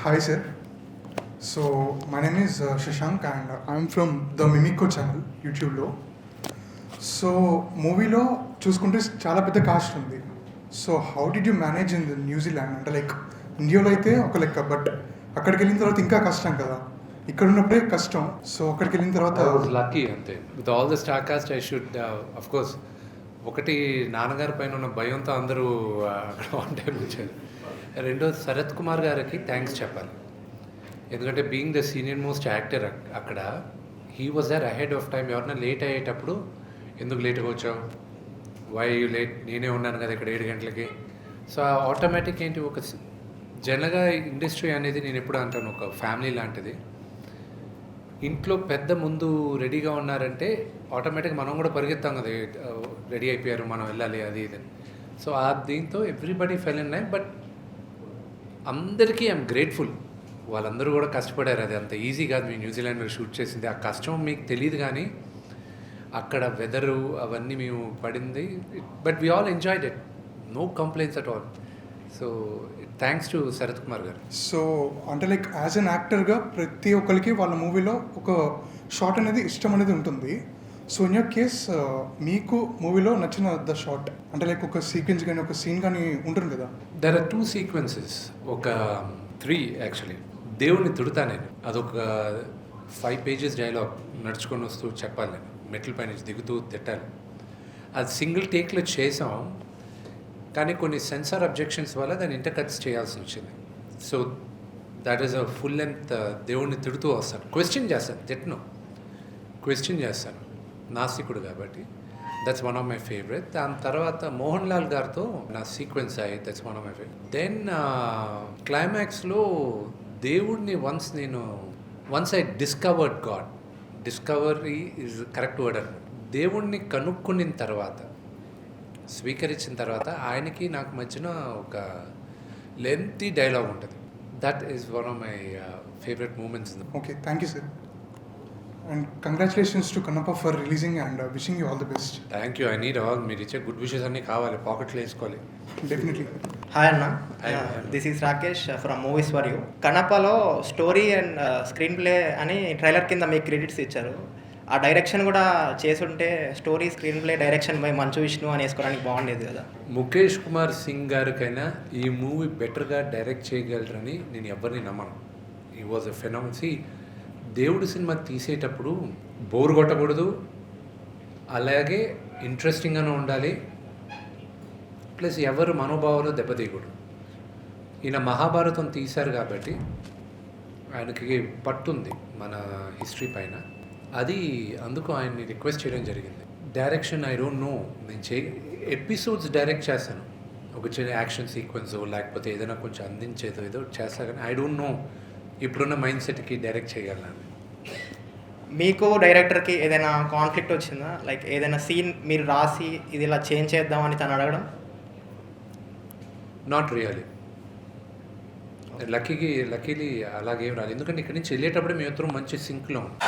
Hi sir. So my name is Shashank and I'm from the Mimico channel యూట్యూబ్లో. So మూవీలో చూసుకుంటే చాలా పెద్ద కాస్ట్ ఉంది. So how did you manage in New Zealand? అంటే like ఇండియాలో అయితే ఒక లెక్క, బట్ అక్కడికి వెళ్ళిన తర్వాత ఇంకా కష్టం కదా. ఇక్కడ ఉన్నప్పుడే కష్టం, సో అక్కడికి వెళ్ళిన తర్వాత లక్కీ అంతే. With all the star cast I should of course ఒకటి నాన్నగారి పైన ఉన్న భయంతో అందరూ అక్కడ ఆన్ టైం వచ్చారు. రెండోది శరత్ కుమార్ గారికి థ్యాంక్స్ చెప్పాలి, ఎందుకంటే being the senior most actor అక్కడ he was there ahead of time. ఎవరైనా లేట్ అయ్యేటప్పుడు ఎందుకు లేట్గా వచ్చావు, వై యూ లేట్, నేనే ఉన్నాను కదా ఇక్కడ 7 గంటలకి. సో ఆటోమేటిక్ ఏంటి, ఒక జనరల్గా ఇండస్ట్రీ అనేది నేను ఎప్పుడు అంటాను ఒక ఫ్యామిలీ లాంటిది. ఇంట్లో పెద్ద ముందు రెడీగా ఉన్నారంటే ఆటోమేటిక్ మనం కూడా పరిగెత్తాం కదా, రెడీ అయిపోయారు మనం వెళ్ళాలి అది ఇది. సో ఆ దీంతో everybody fell in line. But అందరికీ ఐఎమ్ గ్రేట్ఫుల్, వాళ్ళందరూ కూడా కష్టపడారు. అది అంత ఈజీ కాదు. మీ న్యూజిలాండ్లో షూట్ చేసింది, ఆ కష్టం మీకు తెలియదు, కానీ అక్కడ వెదరు అవన్నీ మేము పడింది. But we all enjoyed it, no complaints at all. So thanks to Sharath Kumar గారు. సో అంటే లైక్ యాజ్ అన్ యాక్టర్గా ప్రతి ఒక్కరికి వాళ్ళ మూవీలో ఒక షాట్ అనేది ఇష్టం అనేది ఉంటుంది. సో ఇన్ యూర్ కేస్ మీకు మూవీలో నచ్చిన ద షాట్ అంటే లైక్ ఒక సీక్వెన్స్ కానీ ఒక సీన్ కానీ ఉంటుంది కదా. దెర్ ఆర్ 2 సీక్వెన్సెస్, ఒక 3 యాక్చువల్లీ. దేవుడిని తిడతా నేను, అదొక 5 పేజెస్ డైలాగ్ నడుచుకొని వస్తూ చెప్పాలి, నేను మెట్ల పై నుంచి దిగుతూ తిట్టాలి. అది సింగిల్ టేక్లో చేసాం, కానీ కొన్ని సెన్సార్ అబ్జెక్షన్స్ వల్ల దాన్ని ఇంటర్కట్స్ చేయాల్సి వచ్చింది. So that is a full length దేవుడిని తిడుతూ వస్తాను, క్వశ్చన్ చేస్తాను, తిట్టను, క్వశ్చన్ చేస్తాను, నాస్తికుడు కాబట్టి. That's one of my favourite. దాని తర్వాత మోహన్ లాల్ గారితో నా సీక్వెన్స్ అయ్యి, that's one of my favourite. Then క్లైమాక్స్లో దేవుడిని once I discovered God, discovery is correct word అనమాట. దేవుణ్ణి కనుక్కున్న తర్వాత, స్వీకరించిన తర్వాత ఆయనకి నాకు మధ్యన ఒక లెంతీ డైలాగ్ ఉంటుంది. That is one of my favourite moments. Okay, thank you sir, and congratulations to Kannappa for releasing and wishing you all the best. Thank you. I need all, మీరు ఇచ్చే గుడ్ విషెస్ అన్నీ కావాలి, పాకెట్లో వేసుకోవాలి. Definitely. Hi అన్న, this is Rakesh from movies for you. కన్నప్పలో story and screenplay అని trailer కింద మీకు క్రెడిట్స్ ఇచ్చారు. ఆ డైరెక్షన్ కూడా చేసుంటే story, screen play, direction by Manchu Vishnu అని వేసుకోవడానికి బాగుండేది కదా. ముఖేష్ కుమార్ సింగ్ గారికైనా ఈ మూవీ బెటర్గా డైరెక్ట్ చేయగలరని నేను ఎవరిని నమ్మను. ఈ వాజ్ ఎ ఫెనామినల్. దేవుడు సినిమా తీసేటప్పుడు బోర్ కొట్టకూడదు, అలాగే ఇంట్రెస్టింగ్గానే ఉండాలి, ప్లస్ ఎవరు మనోభావాలు దెబ్బతీయకూడదు. ఈయన మహాభారతం తీశారు కాబట్టి ఆయనకి పట్టుంది మన హిస్టరీ పైన. అది అందుకు ఆయన్ని రిక్వెస్ట్ చేయడం జరిగింది. డైరెక్షన్ ఐ డోంట్ నో, నేను ఎపిసోడ్స్ డైరెక్ట్ చేస్తాను, ఒక చిన్న యాక్షన్ సీక్వెన్స్ లేకపోతే ఏదైనా కొంచెం అందించేదో ఏదో చేస్తాను, కానీ ఐ డోంట్ నో ఇప్పుడున్న మైండ్ సెట్కి డైరెక్ట్ చేయగలను. మీకు డైరెక్టర్కి ఏదైనా కాన్ఫ్లిక్ట్ వచ్చిందా? లైక్ ఏదైనా సీన్ మీరు రాసి ఇది ఇలా చేంజ్ చేద్దామని తను అడగడం? Not really. లక్కీలీ అలాగేం రాలేదు, ఎందుకంటే ఇక్కడి నుంచి వెళ్ళేటప్పుడే మేము ఇద్దరం మంచి సింక్లో ఉంటాం.